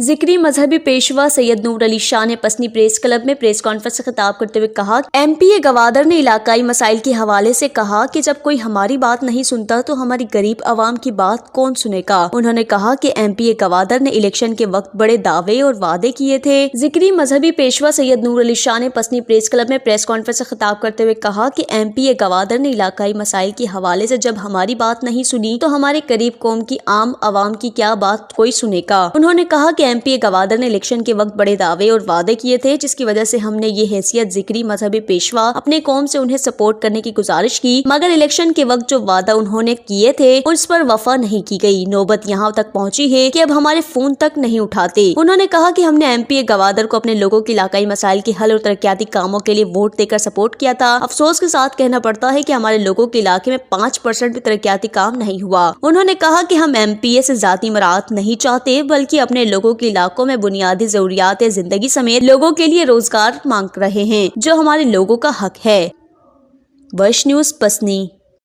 ذکری مذہبی پیشوا سید نور علی شاہ نے پسنی پریس کلب میں پریس کانفرنس سے خطاب کرتے ہوئے کہا کہ ایم پی اے گوادر نے علاقائی مسائل کے حوالے سے کہا کہ جب کوئی ہماری بات نہیں سنتا تو ہماری غریب عوام کی بات کون سنے گا۔ انہوں نے کہا کہ ایم پی اے گوادر نے الیکشن کے وقت بڑے دعوے اور وعدے کیے تھے۔ ذکری مذہبی پیشوا سید نور علی شاہ نے پسنی پریس کلب میں پریس کانفرنس سے خطاب کرتے ہوئے کہا کہ ایم پی اے گوادر نے علاقائی مسائل کے حوالے سے جب ہماری بات نہیں سنی تو ہمارے قریب قوم کی عام عوام کی کیا بات کوئی سنے گا۔ انہوں نے کہا کہ ایم پی اے گوادر نے الیکشن کے وقت بڑے دعوے اور وعدے کیے تھے، جس کی وجہ سے ہم نے یہ حیثیت ذکری مذہبی پیشوا اپنے قوم سے انہیں سپورٹ کرنے کی گزارش کی، مگر الیکشن کے وقت جو وعدہ انہوں نے کیے تھے اس پر وفا نہیں کی گئی۔ نوبت یہاں تک پہنچی ہے کہ اب ہمارے فون تک نہیں اٹھاتے۔ انہوں نے کہا کہ ہم نے ایم پی اے گوادر کو اپنے لوگوں کے علاقائی مسائل کے حل اور ترقیاتی کاموں کے لیے ووٹ دے کر سپورٹ کیا تھا۔ افسوس کے ساتھ کہنا پڑتا ہے کہ ہمارے لوگوں کے علاقے میں 5% بھی ترقیاتی کام نہیں ہوا۔ انہوں نے کہا کہ ہم ایم پی اے سے ذاتی مراعات نہیں چاہتے، بلکہ اپنے لوگوں کے علاقوں میں بنیادی ضروریات زندگی سمیت لوگوں کے لیے روزگار مانگ رہے ہیں، جو ہمارے لوگوں کا حق ہے۔ وش نیوز پسنی۔